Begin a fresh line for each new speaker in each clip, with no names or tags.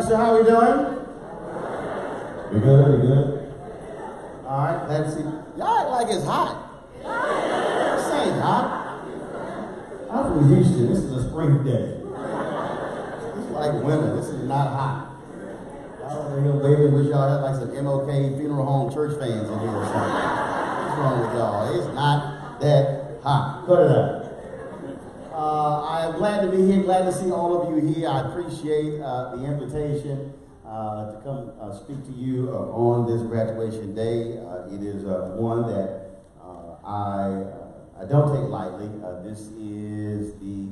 So how we doing?
You good? You good?
All right, let's see. Y'all act like it's hot. This ain't hot.
I'm from Houston. This is a spring day.
It's like winter. This is not hot. Y'all baby, wish y'all had like some MOK funeral home church fans in here or something. What's wrong with y'all? It's not that hot.
Cut it out.
I am glad to be here, glad to see all of you here. I appreciate the invitation to come speak to you on this graduation day. It is one that I don't take lightly. This is the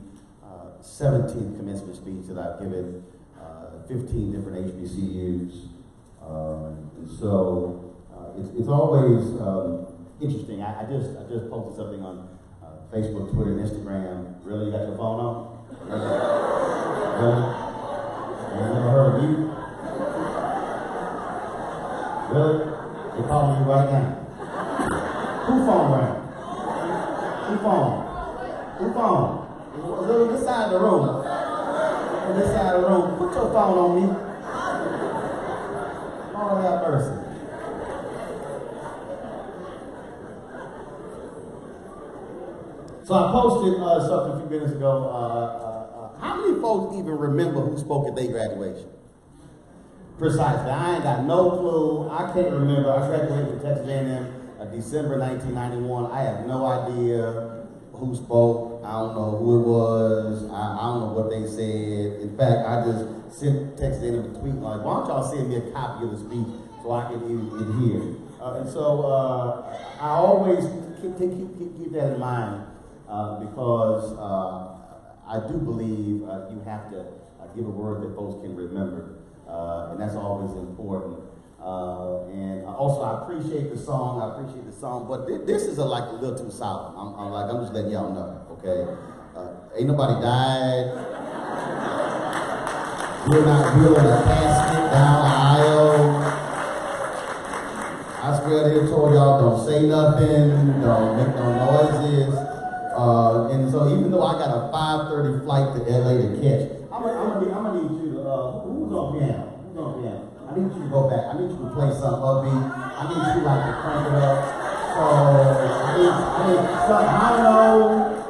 17th commencement speech that I've given 15 different HBCUs. And so it's always interesting. I just posted something on Facebook, Twitter, and Instagram. Really? You got your phone on? Really? I never heard of you? Really? They're calling you right now. Who phone rang? Who phone? Who phone? This side of the room. On this side of the room. Put your phone on me. Lord have mercy. So I posted something a few minutes ago. How many folks even remember who spoke at their graduation? Precisely. I ain't got no clue. I can't remember. I graduated from Texas A&M December 1991. I have no idea who spoke. I don't know who it was. I don't know what they said. In fact, I just sent Texas A&M a tweet like, why don't y'all send me a copy of the speech so I can hear it. And so I always keep that in mind because I do believe you have to give a word that folks can remember. And that's always important. And also, I appreciate the song. But this is like a little too solemn. I'm just letting y'all know, okay? Ain't nobody died. We're not wheeling a casket down the aisle. I swear they told y'all don't say nothing, don't make no noises. And so even though I got a 5:30 flight to LA to catch, I'm gonna need you to, who's on piano? I need you to go back. I need you to play something upbeat. I need you like to crank it up. So I need something I know,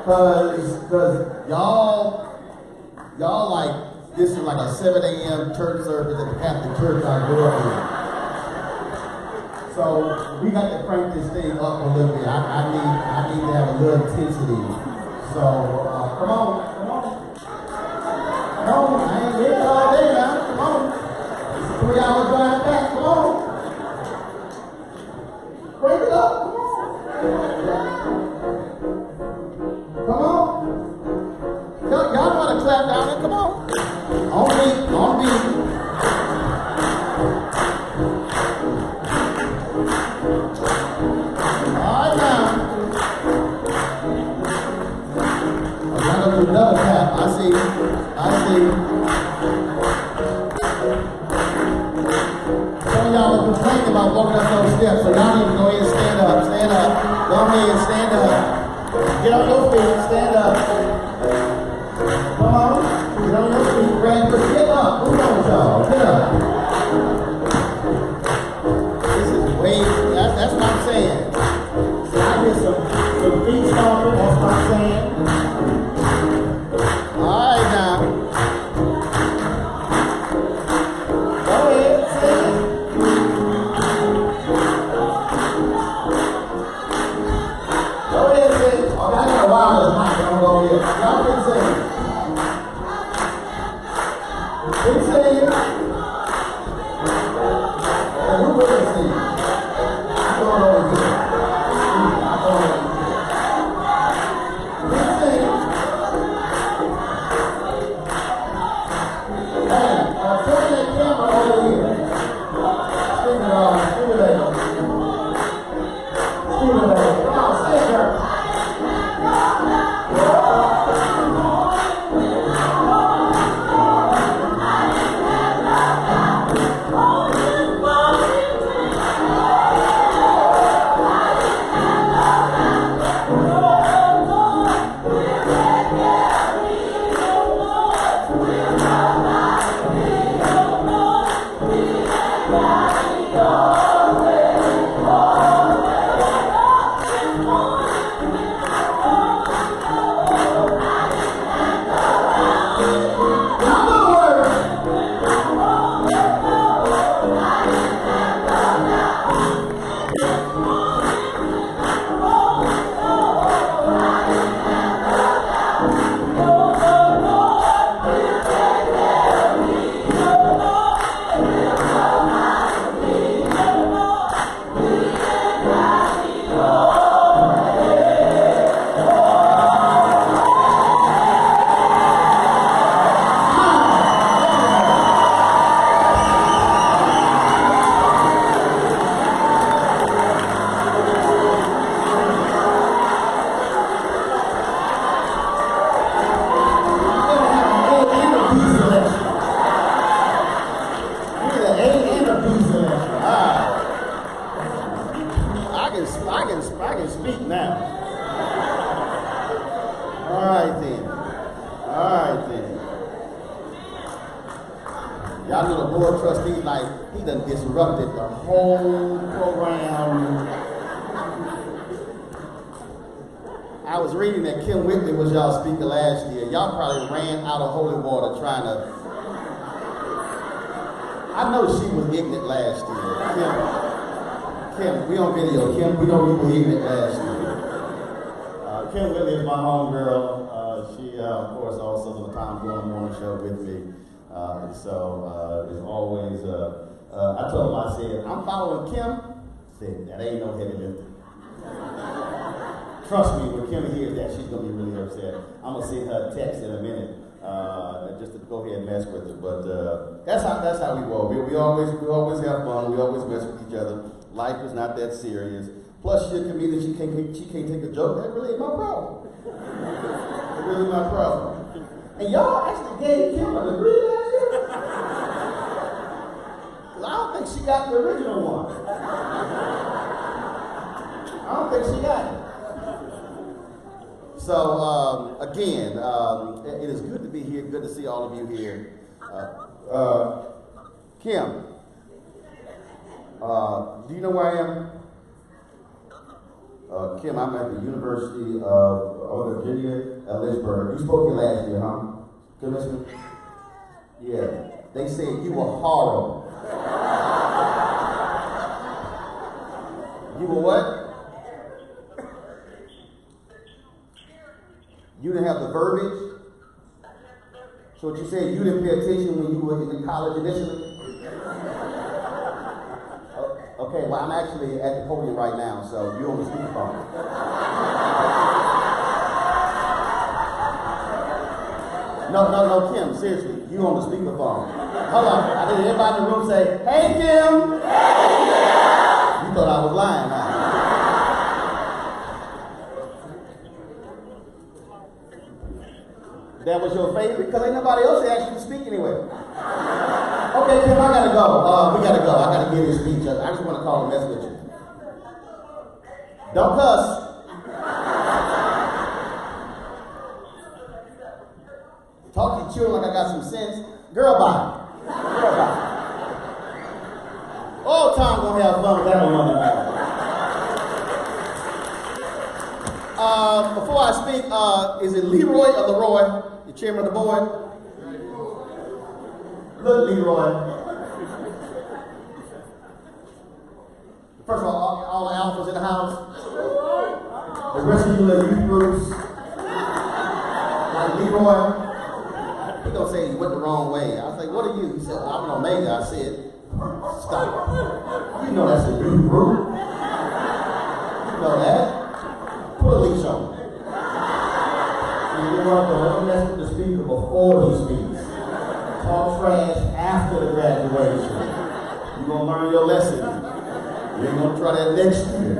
cause y'all like, this is like a 7 a.m. church service at the Catholic church I grew up in. So we got to crank this thing up a little bit. I need to have a little intensity. So come on. I ain't here all day now. Come on. 3 hour drive back. Come on. Crank it up. Come on. Y'all want to clap down there? Come on. On me. Another tap. I see. Some of y'all are complaining about walking up those steps, so y'all need to go ahead and stand up. Stand up. Go ahead and stand up. Get on your feet. Stand up. Come on. Get on your feet. Grab your get up. Who knows y'all? Get up. This is way. That's what I'm saying. So I hear some feet stomping. That's what I'm saying. I can speak now. All right then. Y'all know the board trustee, like, he done disrupted the whole program. I was reading that Kim Whitley was y'all speaker last year. Y'all probably ran out of holy water trying to. I know she was ignorant last year. Kim, we on video. Kim, we know you were ignorant last year. Kim Whitley is my homegirl. She, of course, also sometimes on the morning show with me. And so it's always, I told him, I said, I'm following Kim. Said, that ain't no heavy lifting. Trust me, when Kim hears that, she's going to be really upset. I'm going to send her a text in a minute just to go ahead and mess with her. But that's how we roll. We always have fun. We always mess with each other. Life is not that serious. Plus, she's a comedian. She can't take a joke. That really ain't my problem. It's really my problem. And y'all actually gave Kim a degree last year? Because I don't think she got the original one. I don't think she got it. So, again, it is good to be here. Good to see all of you here. Kim, do you know where I am? Kim, I'm at the University of Virginia at Lynchburg. You spoke here last year, huh? Commissioner? Yeah. They said you were horrible. You were what? You didn't have the verbiage? So what you said, you didn't pay attention when you were in college initially? Okay, well, I'm actually at the podium right now, so you're on the speakerphone. No, Kim, seriously, you on the speakerphone. Hold on, I need everybody in the room say, hey, Kim! Hey, Kim! You thought I was lying, huh? That was your favorite? Because ain't nobody else asked you to speak anyway. Okay, Kim, I gotta go. We gotta go. I gotta give this speech. I just want to call and mess with you. Don't cuss. Talk to your children like I got some sense. Girl, bye. All time gonna have fun with that on Monday night. Before I speak, is it Leroy or Leroy, the chairman of the board? Look, Leroy. First of all the alphas in the house. The rest of you little youth groups. Like Leroy. He gonna say he went the wrong way. I was like, what are you? He said, I'm an Omega. I said, stop. You know that's a youth group. You know that. Put a leash on. You want to mess with the speaker before he speaks. Talk trash after the graduation. You're going to learn your lesson. You ain't going to try that next year.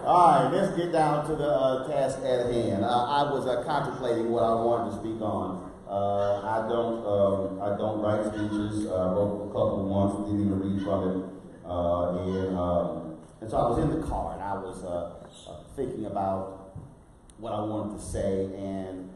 All right, let's get down to the task at hand. I was contemplating what I wanted to speak on. I don't write speeches. I wrote a couple once, didn't even read from it. And so I was in the car and I was thinking about what I wanted to say, and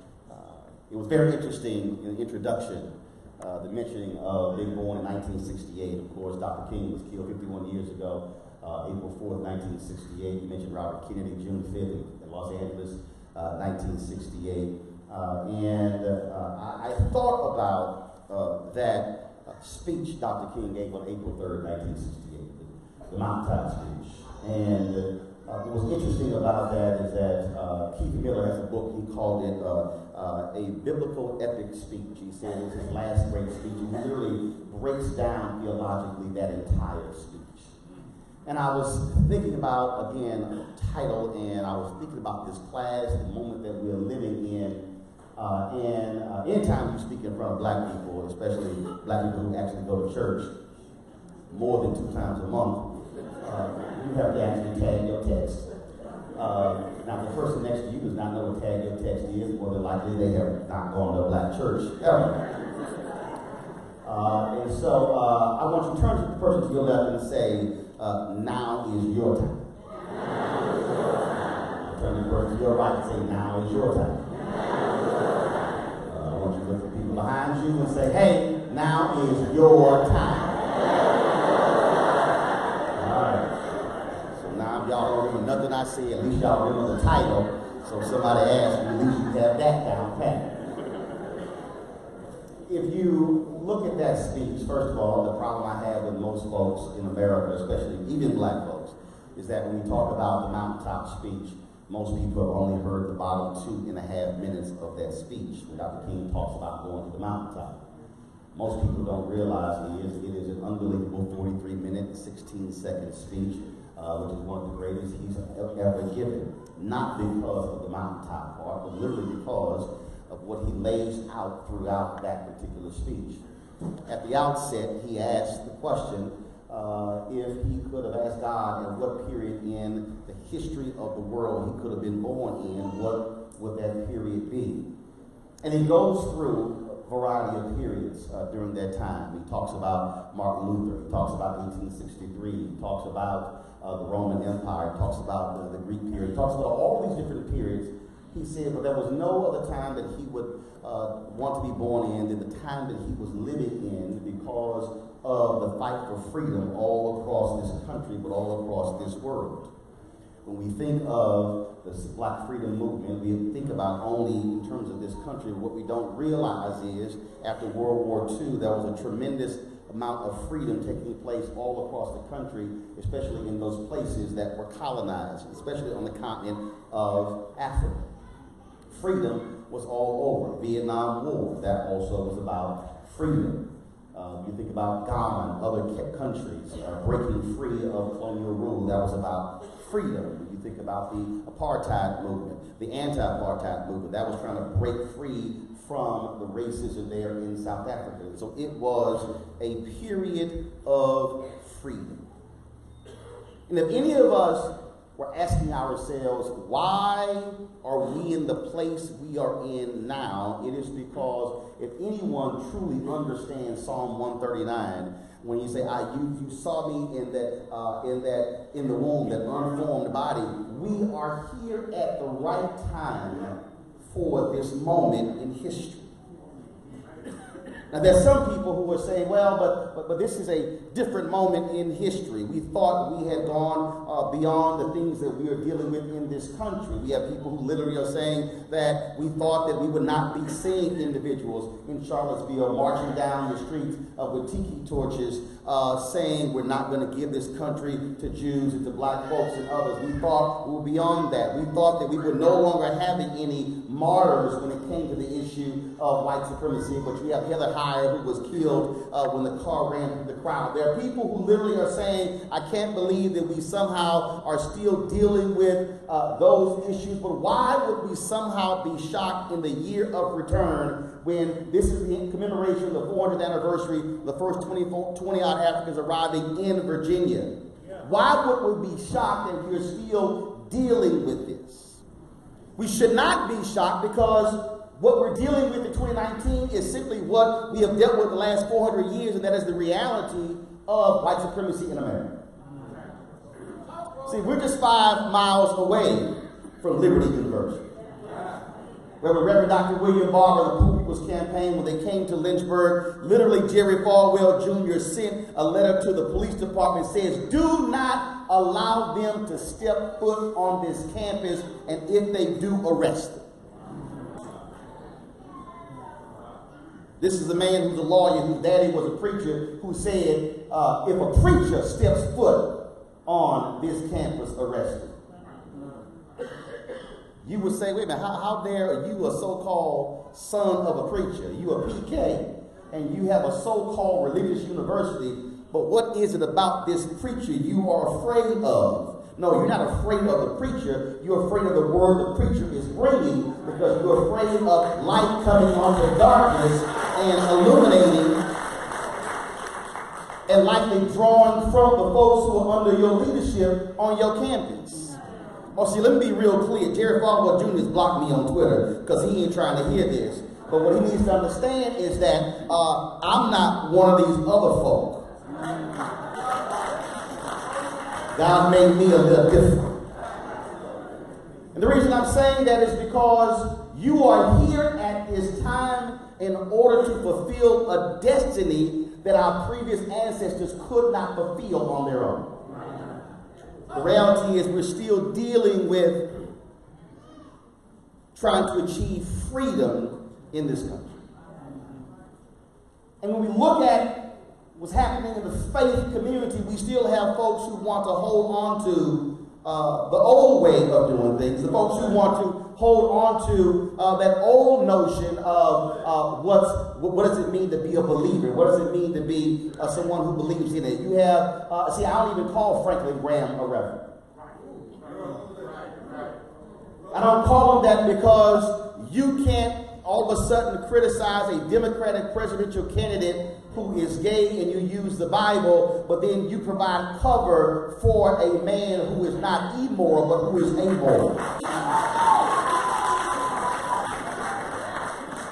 it was very interesting in the introduction, the mentioning of being born in 1968. Of course, Dr. King was killed 51 years ago, April 4th, 1968. You mentioned Robert Kennedy, June 5th in Los Angeles, 1968. I thought about that speech Dr. King gave on April 3rd, 1968, the Mountaintop speech. And what was interesting about that is that Keith Miller has a book, he called it A Biblical Epic Speech. He said it's his last great speech, and he literally breaks down theologically that entire speech. And I was thinking about, again, a title, and I was thinking about this class, the moment that we're living in. Anytime you speak in front of black people, especially black people who actually go to church more than 2 times a month, you have to actually tag your text. Now, the person next to you does not know what tag your text is. More than likely, they have not gone to a black church ever. And so I want you to turn to the person to your left and say, now is your time. Turn the person to your right and say, now is your time. I want you to look at people behind you and say, hey, now is your time. All right. So now if y'all don't remember nothing I say, at least y'all remember the title. So if somebody asks you, at least you have that down pat. If you look at that speech, first of all, the problem I have with most folks in America, especially even black folks, is that when we talk about the mountaintop speech, most people have only heard the bottom 2.5 minutes of that speech when Dr. King talks about going to the mountaintop. Most people don't realize it is an unbelievable 43-minute, 16-second speech, which is one of the greatest he's ever given. Not because of the mountaintop part, but literally because of what he lays out throughout that particular speech. At the outset, he asked the question if he could have asked God in what period in the history of the world he could have been born in, what would that period be? And he goes through a variety of periods during that time. He talks about Martin Luther, he talks about 1863, he talks about the Roman Empire, he talks about the Greek period, he talks about all these different periods. He said, but there was no other time that he would want to be born in than the time that he was living in because of the fight for freedom all across this country, but all across this world. When we think of the Black freedom movement, we think about only in terms of this country. What we don't realize is after World War II, there was a tremendous amount of freedom taking place all across the country, especially in those places that were colonized, especially on the continent of Africa. Freedom was all over. Vietnam War, that also was about freedom. You think about Ghana and other countries breaking free of colonial rule, that was about freedom. When you think about the apartheid movement, the anti-apartheid movement, that was trying to break free from the racism there in South Africa. So it was a period of freedom. And if any of us were asking ourselves, why are we in the place we are in now? It is because if anyone truly understands Psalm 139, when you say, you saw me in the womb, that unformed body, we are here at the right time for this moment in history. Now, there's some people who are saying, well, but this is a different moment in history. We thought we had gone beyond the things that we are dealing with in this country. We have people who literally are saying that we thought that we would not be seeing individuals in Charlottesville marching down the streets with tiki torches saying we're not going to give this country to Jews and to black folks and others. We thought we were beyond that. We thought that we were no longer having any martyrs when it came to the issue of white supremacy, but we have Heather Heyer, who was killed when the car ran through the crowd. There are people who literally are saying, I can't believe that we somehow are still dealing with those issues, but why would we somehow be shocked in the year of return when this is the commemoration of the 400th anniversary of the first 20-odd Africans arriving in Virginia? Why would we be shocked and we're still dealing with this? We should not be shocked because what we're dealing with in 2019 is simply what we have dealt with the last 400 years, and that is the reality of white supremacy in America. See, we're just 5 miles away from Liberty University. Reverend Dr. William Barber, the Poor People's Campaign, when they came to Lynchburg, literally Jerry Falwell Jr. sent a letter to the police department that says, do not allow them to step foot on this campus, and if they do, arrest them. This is a man who's a lawyer, whose daddy was a preacher, who said, if a preacher steps foot on this campus, arrest him. You would say, wait a minute, how dare are you a so-called son of a preacher? You a PK, and you have a so-called religious university, but what is it about this preacher you are afraid of? No, you're not afraid of the preacher. You're afraid of the word the preacher is bringing because you're afraid of light coming onto darkness and illuminating and likely drawing from the folks who are under your leadership on your campus. Oh, see, let me be real clear. Jerry Falwell Jr. has blocked me on Twitter because he ain't trying to hear this. But what he needs to understand is that I'm not one of these other folk. God made me a little different. And the reason I'm saying that is because you are here at this time in order to fulfill a destiny that our previous ancestors could not fulfill on their own. The reality is we're still dealing with trying to achieve freedom in this country. And when we look at what's happening in the faith community, we still have folks who want to hold on to the old way of doing things, the folks who want to hold on to that old notion of what does it mean to be a believer? What does it mean to be someone who believes in it? You have, I don't even call Franklin Graham a reverend. I don't call him that because you can't all of a sudden criticize a Democratic presidential candidate who is gay and you use the Bible, but then you provide cover for a man who is not immoral, but who is amoral.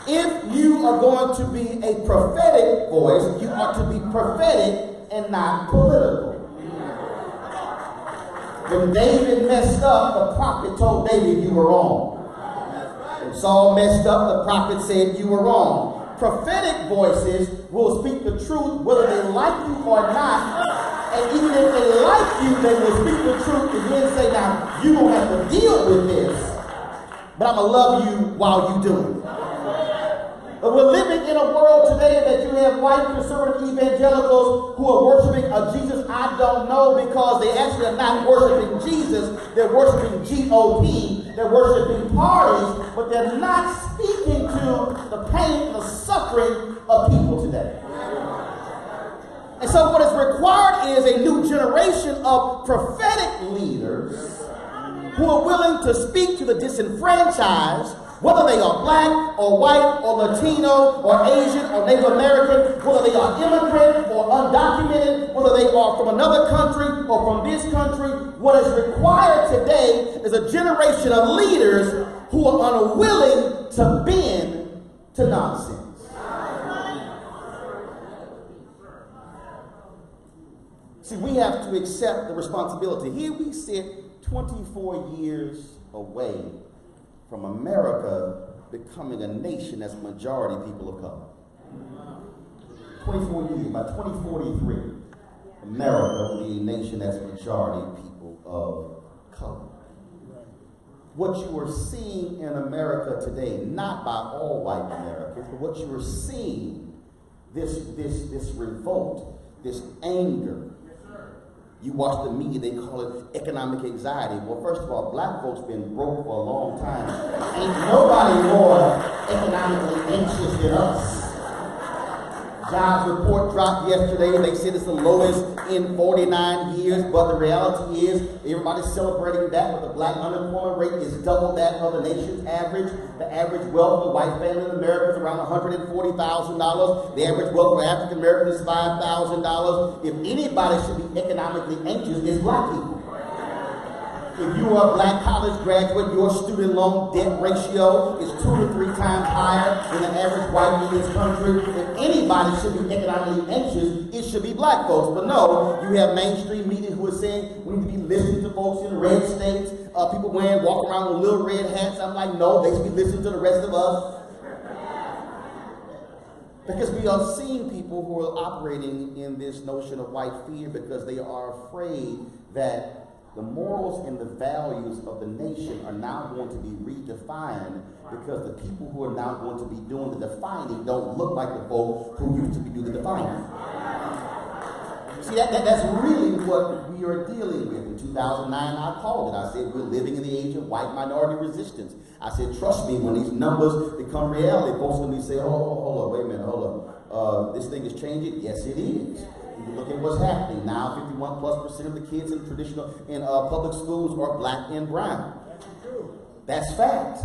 If you are going to be a prophetic voice, you ought to be prophetic and not political. When David messed up, the prophet told David you were wrong. When Saul messed up, the prophet said you were wrong. Prophetic voices will speak the truth whether they like you or not. And even if they like you, they will speak the truth and then say, now, you don't have to deal with this, but I'm going to love you while you do it. But we're living in a world today that you have white conservative evangelicals who are worshiping a Jesus I don't know because they actually are not worshiping Jesus. They're worshiping GOP. They're worshiping parties, but they're not speaking to the pain and the suffering of people today. And so what is required is a new generation of prophetic leaders who are willing to speak to the disenfranchised, whether they are black or white or Latino or Asian or Native American, whether they are immigrant or undocumented, whether they are from another country or from this country. What is required today is a generation of leaders who are unwilling to bend to nonsense. See, we have to accept the responsibility. Here we sit 24 years away from America becoming a nation that's majority people of color. 24 years, by 2043, America will be a nation that's majority people of color. What you are seeing in America today, not by all white Americans, but what you are seeing, this revolt, this anger. You watch the media, they call it economic anxiety. Well, first of all, black folks been broke for a long time. Ain't nobody more economically anxious than us. Jobs report dropped yesterday. They said it's the lowest in 49 years, but the reality is everybody's celebrating that, but the black unemployment rate is double that of the nation's average. The average wealth of a white family in America is around $140,000. The average wealth of African Americans is $5,000. If anybody should be economically anxious, it's black people. If you are a black college graduate, your student loan debt ratio is 2 to 3 times higher than the average white in this country. If anybody should be economically anxious, it should be black folks. But no, you have mainstream media who are saying we need to be listening to folks in red states, people walk around with little red hats. I'm like, no, they should be listening to the rest of us. Because we are seeing people who are operating in this notion of white fear because they are afraid that the morals and the values of the nation are now going to be redefined because the people who are now going to be doing the defining don't look like the folk who used to be doing the defining. See, that's really what we are dealing with. In 2009, I called it. I said, we're living in the age of white minority resistance. I said, trust me, when these numbers become reality, folks are going to say, hold on, wait a minute, hold on. This thing is changing? Yes, it is. You look at what's happening now. 51+% of the kids in public schools are black and brown. That's fact.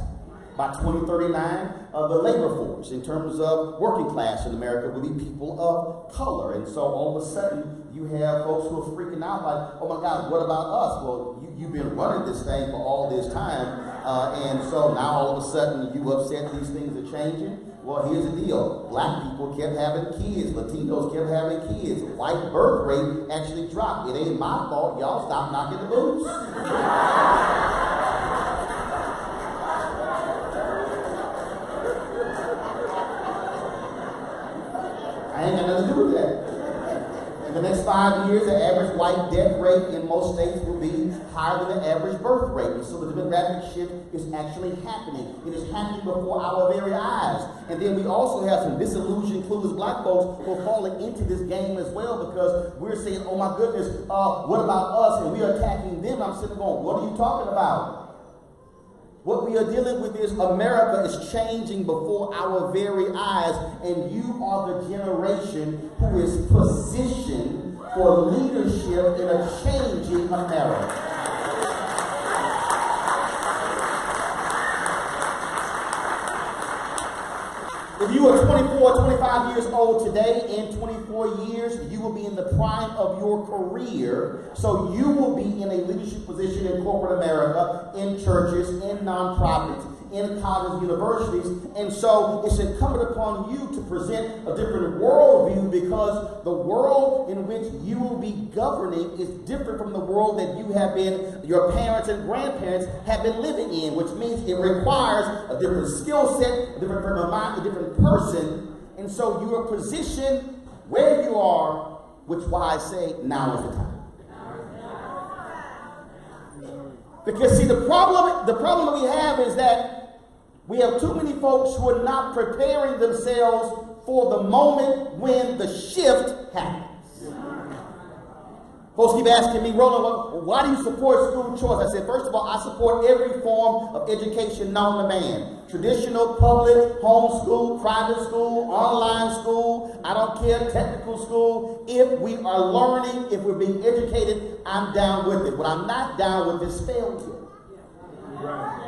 By 2039, the labor force, in terms of working class in America, will be people of color. And so all of a sudden, you have folks who are freaking out like, oh my God, what about us? Well, you've been running this thing for all this time. And so now all of a sudden, you upset these things are changing. Well, here's the deal. Black people kept having kids. Latinos kept having kids. White birth rate actually dropped. It ain't my fault. Y'all stop knocking the boots. I ain't got nothing to do with that. In the next 5 years, the average white death rate in most states will be higher than the average birth rate. And so the demographic shift is actually happening. It is happening before our very eyes. And then we also have some disillusioned, clueless black folks who are falling into this game as well, because we're saying, oh my goodness, what about us? And we are attacking them. I'm sitting going, what are you talking about? What we are dealing with is America is changing before our very eyes, and you are the generation who is positioned for leadership in a changing America. If you are 24, 25 years old today, in 24 years, you will be in the prime of your career. So you will be in a leadership position in corporate America, in churches, in nonprofits, in colleges, universities. And so it's incumbent upon you to present a different worldview, because the world in which you will be governing is different from the world that you have been, your parents and grandparents have been living in, which means it requires a different skill set, a different frame of mind, a different person. And so you are positioned where you are, which is why I say now is the time. Because see, the problem we have is that we have too many folks who are not preparing themselves for the moment when the shift happens. Folks keep asking me, Roland, why do you support school choice? I said, first of all, I support every form of education known to man. Traditional, public, homeschool, private school, online school, I don't care, technical school. If we are learning, if we're being educated, I'm down with it. What I'm not down with is failure. Right.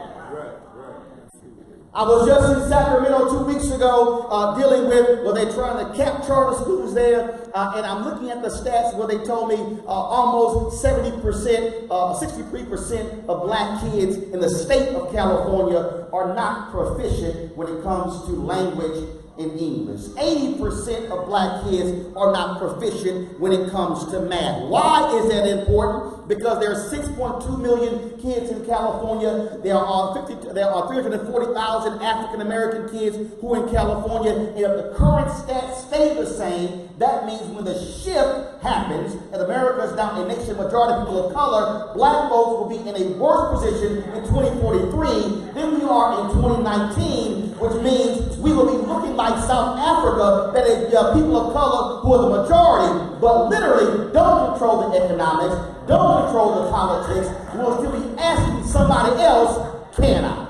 I was just in Sacramento 2 weeks ago dealing with, well, they're trying to cap charter schools there, and I'm looking at the stats where they told me almost 70%, 63% of black kids in the state of California are not proficient when it comes to language in English. 80% of black kids are not proficient when it comes to math. Why is that important? Because there are 6.2 million kids in California. There are 340,000 African American kids who are in California. And if the current stats stay the same, that means when the shift happens, and America is now a nation majority of people of color, black folks will be in a worse position in 2043 than we are in 2019, which means we will be looking like South Africa, that is people of color who are the majority, but literally don't control the economics, don't control the politics, will still be asking somebody else, can I?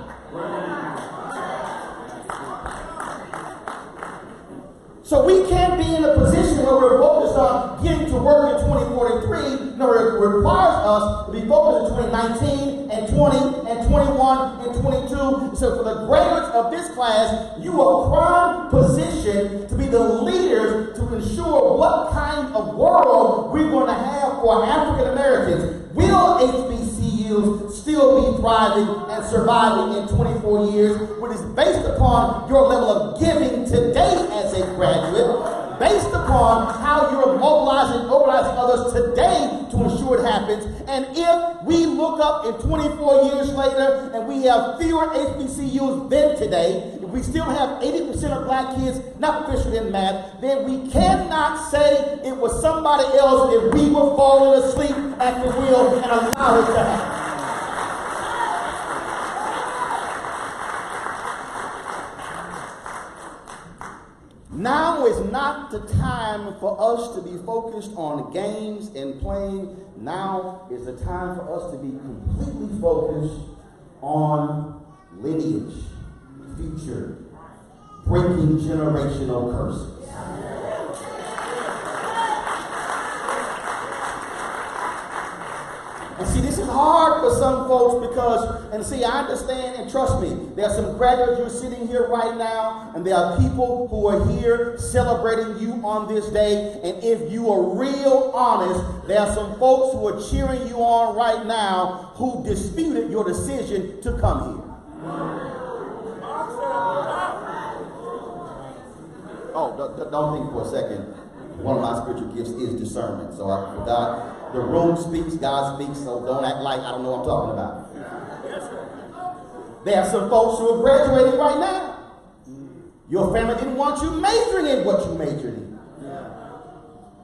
So we can't be in a position where we're focused on getting to work in 2043. No, it requires us to be focused in 2019 and 20 and 21 and 22. So for the graduates of this class, you are prime position to be the leaders to ensure what kind of world we're going to have for African Americans. Will HBCUs still be thriving and surviving in 24 years, which is based upon your level of giving today as a graduate, based upon how you're mobilizing others today to ensure it happens. And if we look up in 24 years later and we have fewer HBCUs than today, if we still have 80% of black kids not proficient in math, then we cannot say it was somebody else if we were falling asleep at the wheel and allow it to happen. Now is not the time for us to be focused on games and playing. Now is the time for us to be completely focused on lineage, future, breaking generational curses. And see, this is hard for some folks because, and see, I understand, and trust me, there are some graduates who are sitting here right now, and there are people who are here celebrating you on this day. And if you are real honest, there are some folks who are cheering you on right now who disputed your decision to come here. don't think for a second, one of my spiritual gifts is discernment. So for God, the room speaks, God speaks, so don't act like I don't know what I'm talking about. There are some folks who are graduating right now. Your family didn't want you majoring in what you majored in.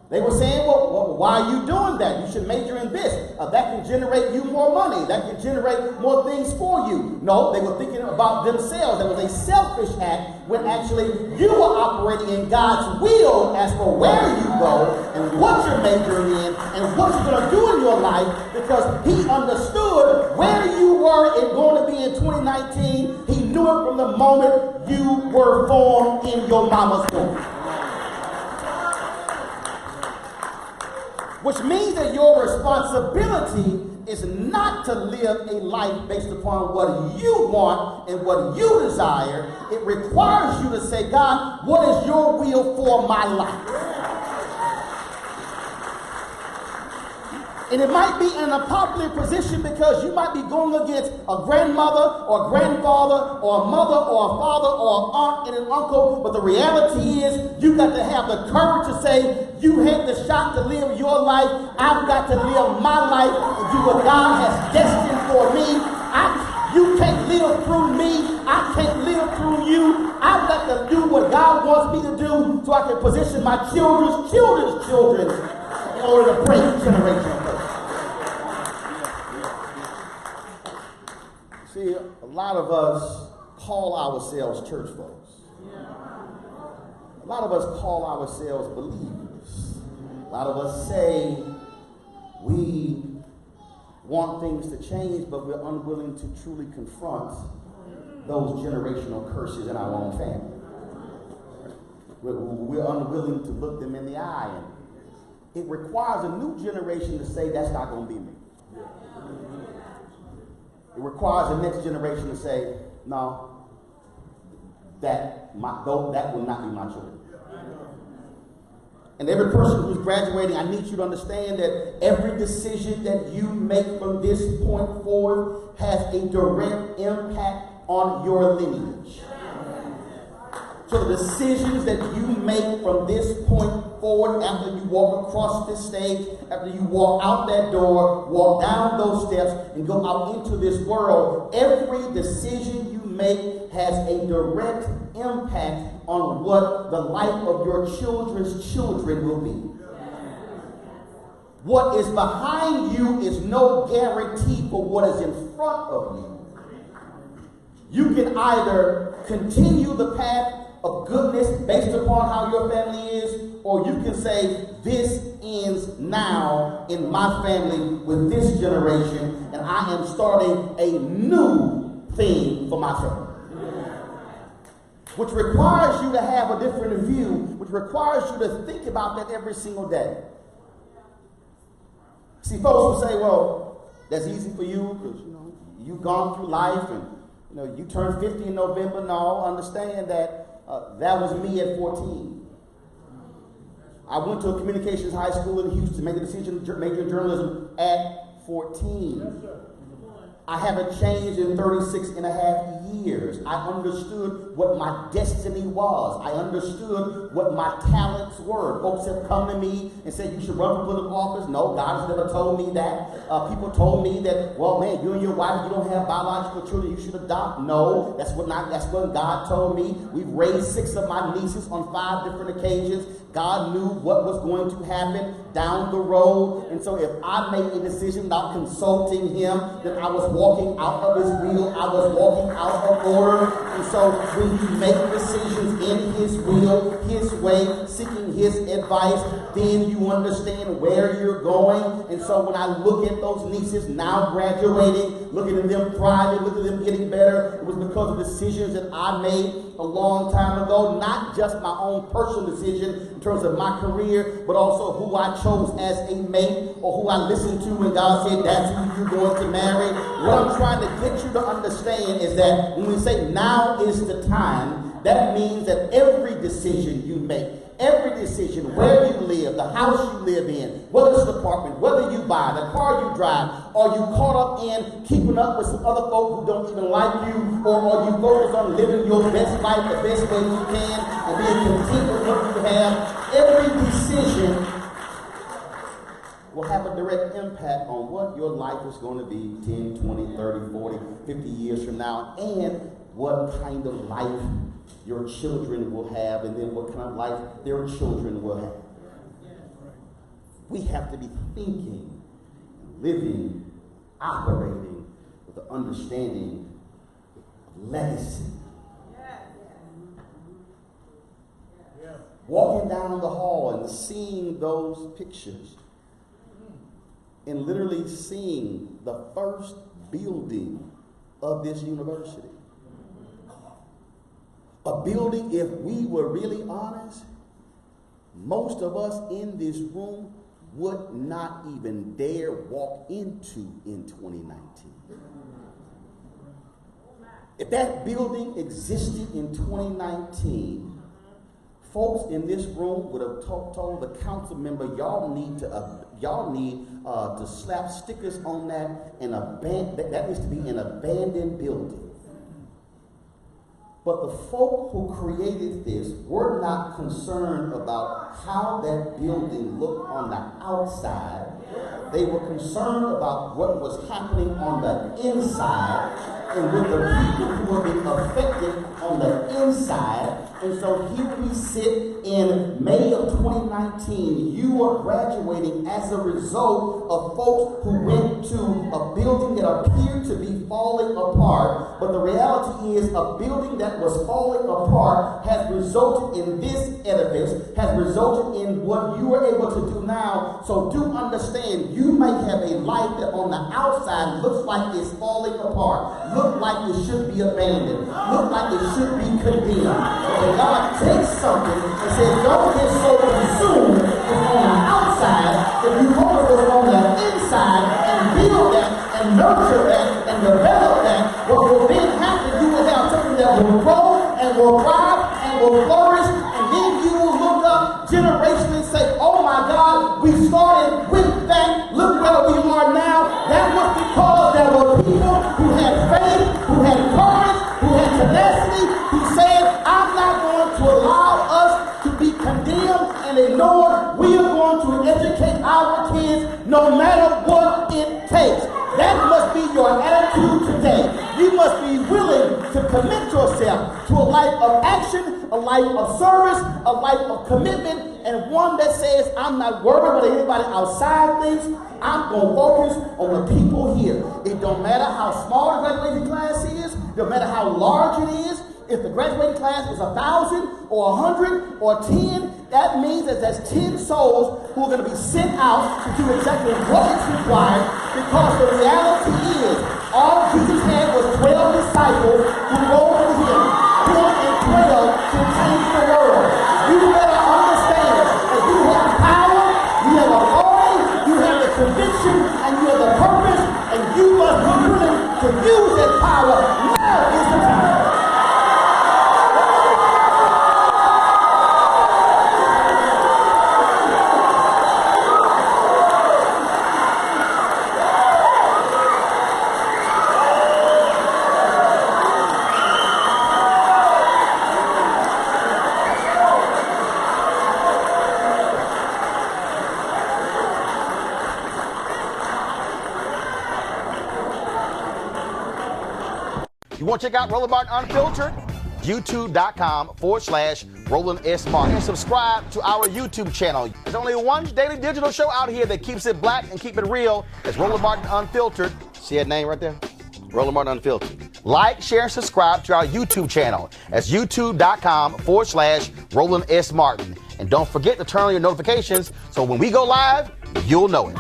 They were saying, well, why are you doing that? You should major in this. That can generate you more money. That can generate more things for you. No, they were thinking about themselves. That was a selfish act when actually you were operating in God's will as for where you go and what you're majoring in and what you're going to do in your life, because he understood where you were and going to be in 2019. He knew it from the moment you were formed in your mama's womb. Which means that your responsibility is not to live a life based upon what you want and what you desire. It requires you to say, God, what is your will for my life? And it might be in an unpopular position because you might be going against a grandmother or a grandfather or a mother or a father or an aunt and an uncle. But the reality is you got to have the courage to say, you had the shot to live your life. I've got to live my life and do what God has destined for me. You can't live through me. I can't live through you. I've got to do what God wants me to do so I can position my children in order to break generational curse. See, a lot of us call ourselves church folks. A lot of us call ourselves believers. A lot of us say we want things to change, but we're unwilling to truly confront those generational curses in our own family. We're unwilling to look them in the eye. And it requires a new generation to say, that's not going to be me. It requires the next generation to say, no, that will not be my children. And every person who's graduating, I need you to understand that every decision that you make from this point forward has a direct impact on your lineage. So the decisions that you make from this point forward, after you walk across this stage, after you walk out that door, walk down those steps, and go out into this world, every decision you make has a direct impact on what the life of your children's children will be. What is behind you is no guarantee for what is in front of you. You can either continue the path of goodness based upon how your family is, or you can say, this ends now in my family with this generation, and I am starting a new thing for my family. Which requires you to have a different view, which requires you to think about that every single day. See, folks will say, well, that's easy for you because, you've gone through life and, you turned 50 in November. No, understand that that was me at 14. I went to a communications high school in Houston, made the decision to major in journalism at 14. I haven't changed in 36 and a half years. I understood what my destiny was. I understood what my talents were. Folks have come to me and said, you should run for political office. No, God has never told me that. People told me that, well, man, you and your wife, you don't have biological children, you should adopt. No, that's what God told me. We've raised 6 of my nieces on 5 different occasions. God knew what was going to happen down the road. And so if I made a decision without consulting him, then I was walking out of his will. I was walking out of order. And so when you make decisions in his will, his way, seeking his advice, then you understand where you're going. And so when I look at those nieces now graduating, looking at them thriving, looking at them getting better, it was because of decisions that I made a long time ago, not just my own personal decision in terms of my career, but also who I chose as a mate or who I listened to when God said, that's who you're going to marry. What I'm trying to get you to understand is that when we say now is the time, that means that every decision you make Every decision, where you live, the house you live in, whether it's an apartment, whether you buy, the car you drive, are you caught up in keeping up with some other folk who don't even like you, or are you focused on living your best life the best way you can and being content with what you have? Every decision will have a direct impact on what your life is going to be 10, 20, 30, 40, 50 years from now, and what kind of life your children will have, and then what kind of life their children will have. We have to be thinking, living, operating with the understanding of legacy. Walking down the hall and seeing those pictures, and literally seeing the first building of this university. A building, if we were really honest, most of us in this room would not even dare walk into in 2019. If that building existed in 2019, folks in this room would have told the council member, y'all need to slap stickers on that and that needs to be an abandoned building. But the folk who created this were not concerned about how that building looked on the outside. They were concerned about what was happening on the inside and with the people who were being affected on the inside. And so here we sit in May of 2019. You are graduating as a result of folks who went to a building that appeared to be falling apart. But the reality is a building that was falling apart has resulted in this edifice, has resulted in what you are able to do now. So do understand, you may have a life that on the outside looks like it's falling apart, look like it should be abandoned, look like it should be condemned. And God takes something and says, don't get so consumed with on the outside that you focus on the inside and build that and nurture that and develop that. What will then happen, you will have something that will grow and will thrive and will flourish, and then you will look up generationally and say, oh my God, we started with that, look where we are now. That was because there were people who had faith, who had courage, who had tenacity, who said, I'm not going to allow us to be condemned and ignored. We are going to educate our kids no matter what it takes. That must be your attitude today. You must be willing to commit yourself to a life of action, a life of service, a life of commitment, and one that says, I'm not worried what anybody outside thinks. I'm going to focus on the people here. It don't matter how small the graduating class is, it don't matter how large it is. If the graduating class is 1,000 or 100 or 10, that means that there's 10 souls who are going to be sent out to do exactly what is required, because the reality is all Jesus had was 12 disciples who rolled with him, 10 and 12 to change the world. You better understand that you have power, you have authority, you have the conviction, and you have the purpose, and you must be willing to use that power. Now is the time.
You want to check out Roland Martin Unfiltered? YouTube.com/Roland S. Martin. And subscribe to our YouTube channel. There's only one daily digital show out here that keeps it black and keep it real. It's Roland Martin Unfiltered. See that name right there? Roland Martin Unfiltered. Like, share, and subscribe to our YouTube channel. That's YouTube.com/Roland S. Martin. And don't forget to turn on your notifications so when we go live, you'll know it.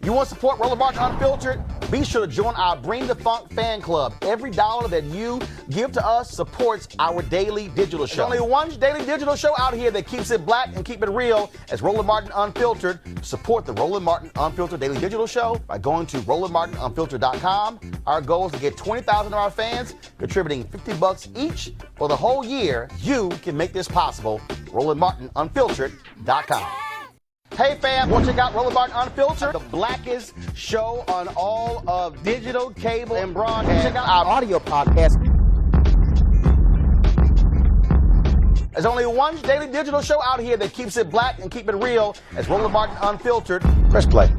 You want to support Roland Martin Unfiltered? Be sure to join our Bring the Funk fan club. Every dollar that you give to us supports our daily digital show. There's only one daily digital show out here that keeps it black and keep it real. It's Roland Martin Unfiltered. Support the Roland Martin Unfiltered daily digital show by going to RolandMartinUnfiltered.com. Our goal is to get 20,000 of our fans contributing $50 each for the whole year. You can make this possible. RolandMartinUnfiltered.com. Hey fam, want to check out Roland Martin Unfiltered, the blackest show on all of digital, cable, and broadcast. Check out our audio podcast. There's only one daily digital show out here that keeps it black and keep it real. It's Roland Martin Unfiltered. Press play.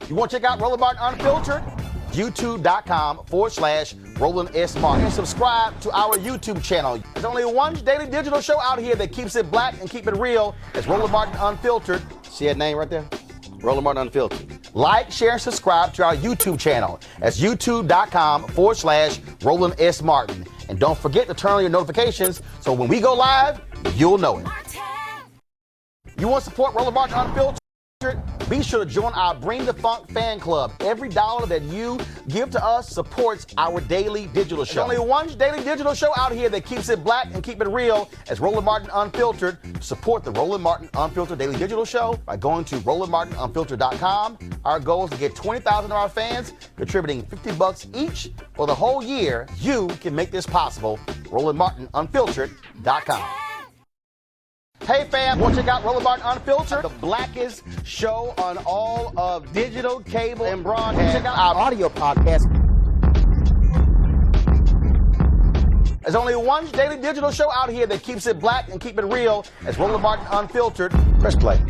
You want to check out Roland Martin Unfiltered? YouTube.com/Roland S. Martin. And subscribe to our YouTube channel. There's only one daily digital show out here that keeps it black and keep it real. It's Roland Martin Unfiltered. See that name right there? Roland Martin Unfiltered. Like, share, and subscribe to our YouTube channel. That's YouTube.com/Roland S. Martin. And don't forget to turn on your notifications so when we go live, you'll know it. You want to support Roland Martin Unfiltered? Be sure to join our Bring the Funk fan club. Every dollar that you give to us supports our daily digital show. There's only one daily digital show out here that keeps it black and keep it real. It's Roland Martin Unfiltered. Support the Roland Martin Unfiltered daily digital show by going to RolandMartinUnfiltered.com. Our goal is to get 20,000 of our fans contributing $50 each for the whole year. You can make this possible. RolandMartinUnfiltered.com. Hey fam, want to check out Roland Martin Unfiltered, the blackest show on all of digital, cable, and broadcast. Check out our audio podcast. There's only one daily digital show out here that keeps it black and keep it real. It's Roland Martin Unfiltered. Press play.